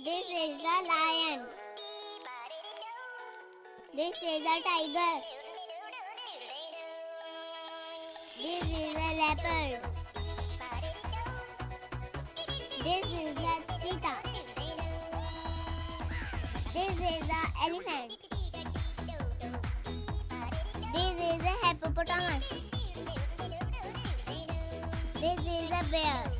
This is a lion. This is a tiger. This is a leopard. This is a cheetah. This is a elephant. This is a hippopotamus. This is a bear.